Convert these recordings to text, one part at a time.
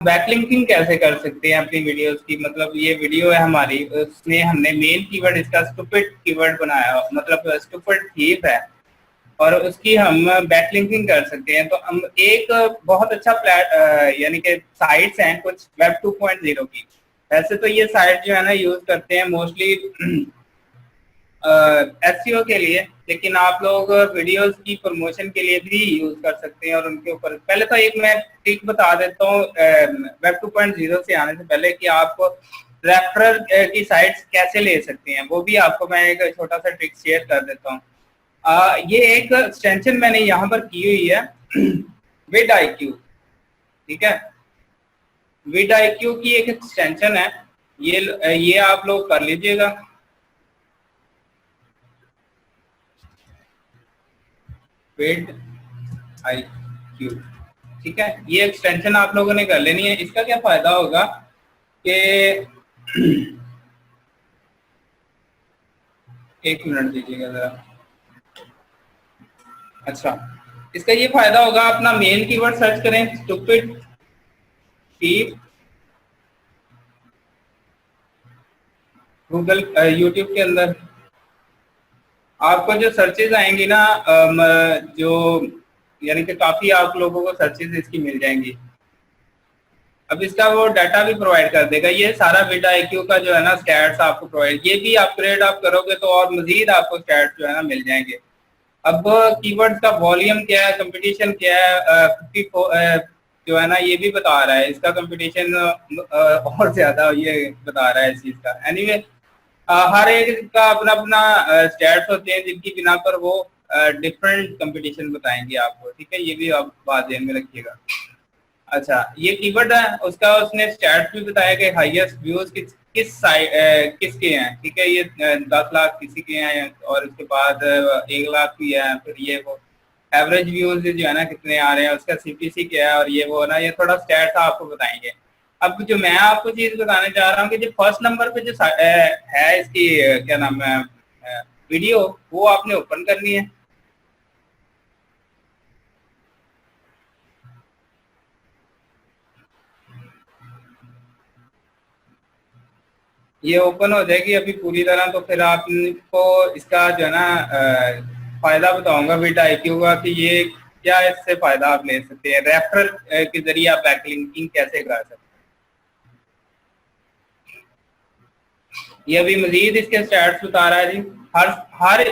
Backlinking कैसे कर सकते हैं अपनी वीडियोस की, मतलब ये वीडियो है हमारी, उसमें हमने मेन कीवर्ड इसका स्टूपिड कीवर्ड बनाया, मतलब स्टूपिड थीफ है, और उसकी हम बैकलिंकिंग कर सकते हैं। तो हम एक बहुत अच्छा यानी कि साइट्स हैं कुछ वेब 2.0 की। वैसे तो ये साइट जो है ना यूज करते हैं मोस्टली एसईओ के लिए, लेकिन आप लोग वीडियोस की प्रमोशन के लिए भी यूज कर सकते हैं। और उनके ऊपर पहले तो एक मैं ट्रिक बता देता हूँ वेब 2.0 से आने से पहले, कि आप रेफरल की साइट्स कैसे ले सकते हैं, वो भी आपको मैं एक छोटा सा ट्रिक शेयर कर देता हूँ। ये एक एक्सटेंशन मैंने यहाँ पर की हुई है विड IQ, ठीक है। विड IQ की एक एक्सटेंशन है, ये आप लोग कर लीजिएगा। विड IQ, ठीक है, ये एक्सटेंशन आप लोगों ने कर लेनी है। इसका क्या फायदा होगा कि एक मिनट दीजिएगा जरा। अच्छा, इसका ये फायदा होगा, अपना मेन कीवर्ड सर्च करें स्टूपिड थीफ गूगल यूट्यूब के अंदर, आपको जो सर्चेज आएंगी ना, जो यानी कि काफी आप लोगों को सर्चेज इसकी मिल जाएंगी। अब इसका वो डाटा भी प्रोवाइड कर देगा, ये सारा विड IQ का जो है ना स्टैट्स आपको प्रोवाइड, ये भी अपग्रेड आप करोगे तो और मजीद आपको स्टैट्स जो है ना मिल जाएंगे। अब कीवर्ड्स का वॉल्यूम क्या है, कंपटीशन क्या है, 54 जो है ना ये भी बता रहा है, इसका कंपटीशन और ज्यादा ये बता रहा है इस चीज का। एनीवे हर एक का अपना अपना स्टैट्स होते हैं जिनकी बिना पर वो डिफरेंट कंपटीशन बताएंगे आपको, ठीक है, ये भी आप बात ध्यान में रखिएगा। अच्छा, ये कीवर्ड है, उसका उसने स्टैट्स भी बताया कि हाईएस्ट व्यूज किसके हैं, ठीक है, ये 10 लाख किसी के हैं, और उसके बाद 1 लाख भी है, फिर ये वो एवरेज व्यूज जो है ना कितने आ रहे हैं, उसका CPC क्या है, और ये वो ना, ये थोड़ा स्टैट्स आपको बताएंगे। अब जो मैं आपको चीज बताने जा रहा हूँ कि जो फर्स्ट नंबर पे जो है इसकी क्या नाम है वीडियो, वो आपने ओपन करनी है। ये ओपन हो जाएगी अभी पूरी तरह, तो फिर आपको इसका जो है ना फायदा बताऊंगा विड IQ का, कि ये क्या इससे फायदा आप ले सकते हैं, रेफरल के जरिए आप बैकलिंकिंग कैसे कर सकते हैं। ये अभी मजीद इसके स्टैट्स बता रहा है जी, हर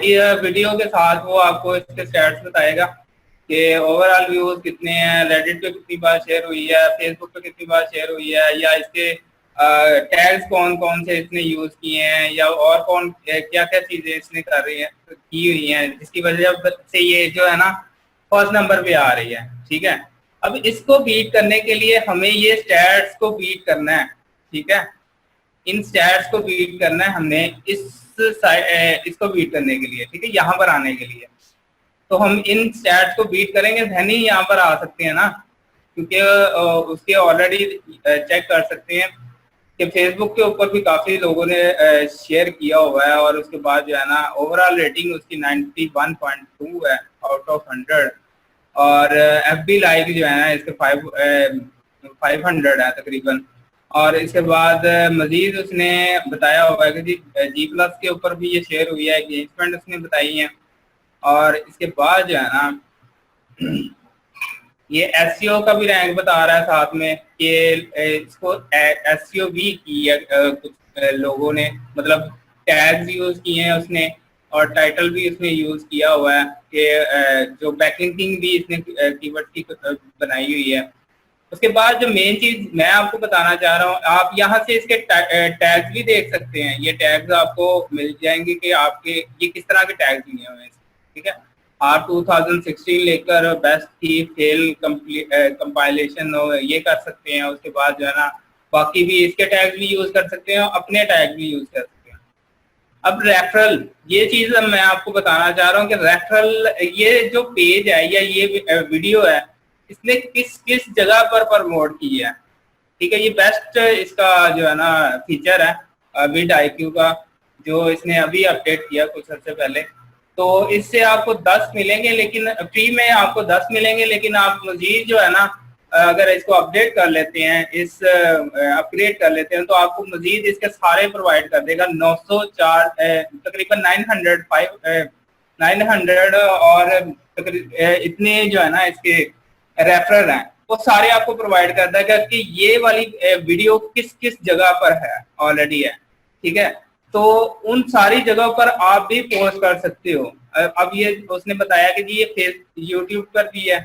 वीडियो के साथ वो आपको इसके स्टैट्स बताएगा कि ओवरऑल व्यूज कितने हैं, रेडिट पे कितनी बार शेयर हुई है, फेसबुक पे कितनी बार शेयर हुई है, या इसके टैग्स कौन कौन से इसने यूज किए हैं, या और कौन क्या क्या चीजें इसने कर रही है की हुई हैं, जिसकी वजह से ये जो है ना फर्स्ट नंबर पे आ रही है, ठीक है। अब इसको बीट करने के लिए हमें ये स्टैट्स को बीट करना है, ठीक है, इन स्टैट्स को बीट करना है हमने इसको बीट करने के लिए, ठीक है, यहाँ पर आने के लिए। तो हम इन स्टैट्स को बीट करेंगे धनी यहाँ पर आ सकते हैं ना, क्योंकि उसके ऑलरेडी चेक कर सकते हैं कि फेसबुक के ऊपर भी काफी लोगों ने शेयर किया हुआ है, और उसके बाद जो है ना ओवरऑल रेटिंग उसकी 91.2 है आउट ऑफ 100, और FB लाइक जो है ना इसके 500 है तकरीबन। और इसके बाद मजीद उसने बताया हुआ है कि G+ के ऊपर भी ये शेयर हुई है, एंगेजमेंट उसने बताई है। और इसके बाद जो है ना ये SEO का भी रैंक बता रहा है साथ में, कि इसको SEO भी की है कुछ लोगों ने, मतलब टैग्स यूज किए हैं उसने, और टाइटल भी उसने यूज किया हुआ है, कि जो बैकलिंकिंग भी इसने कीवर्ड की बनाई हुई है। उसके बाद जो मेन चीज मैं आपको बताना चाह रहा हूँ, आप यहाँ से इसके टैग्स भी देख सकते हैं, ये टैग्स आपको मिल जाएंगे कि आपके ये किस तरह के टैग्स लिए हुए हैं, ठीक है। आप 2016 लेकर बेस्ट थी फेल कंपाइलेशन ये कर सकते हैं। उसके बाद जो है ना बाकी भी इसके टैग्स भी यूज कर सकते हैं, अपने टैग भी यूज कर सकते हैं। अब रेफरल, ये चीज मैं आपको बताना चाह रहा हूँ कि रेफरल ये जो पेज है या ये वीडियो है, इसने किस किस जगह पर प्रमोट की है, ठीक है। ये बेस्ट इसका जो है ना फीचर है विड IQ का, जो इसने अभी अपडेट किया कुछ अर्से पहले। तो इससे आपको 10 मिलेंगे, लेकिन फ्री में आपको 10 मिलेंगे, लेकिन आप मजीद जो है ना अगर इसको अपडेट कर लेते हैं, इस अपग्रेड कर लेते हैं, तो आपको मजीद इसके सारे प्रोवाइड कर देगा। 904 तकरीबन 900 और इतने जो है ना इसके रेफरल हैं, वो सारे आपको प्रोवाइड कर देगा कि ये वाली वीडियो किस किस जगह पर है, ऑलरेडी है, ठीक है। तो उन सारी जगहों पर आप भी पोस्ट कर सकते हो। अब ये उसने बताया कि जी ये यूट्यूब पर भी है,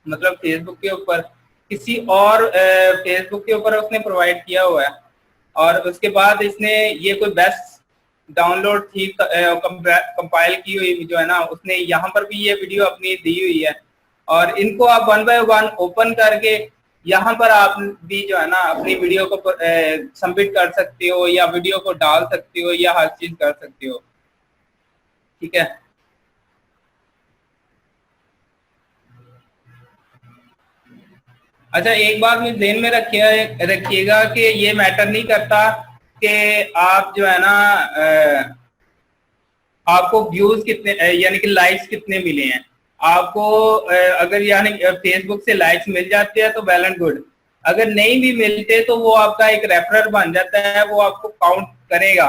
मतलब फेसबुक के ऊपर, किसी और फेसबुक के ऊपर उसने प्रोवाइड किया हुआ है। और उसके बाद इसने ये कोई बेस्ट डाउनलोड थी कंपाइल की हुई जो है ना, उसने यहाँ पर भी ये वीडियो अपनी दी हुई है। और इनको आप 1 बाय 1 ओपन करके यहाँ पर आप भी जो है ना अपनी वीडियो को सबमिट कर सकते हो, या वीडियो को डाल सकते हो, या हर चीज कर सकते हो, ठीक है। अच्छा, एक बात में ध्यान में रखिएगा कि ये मैटर नहीं करता कि आप जो है ना आपको व्यूज कितने यानी कि लाइक्स कितने मिले हैं। आपको अगर यानी फेसबुक से लाइक्स मिल जाते हैं तो वेल एंड गुड, अगर नहीं भी मिलते तो वो आपका एक रेफरल बन जाता है, वो आपको काउंट करेगा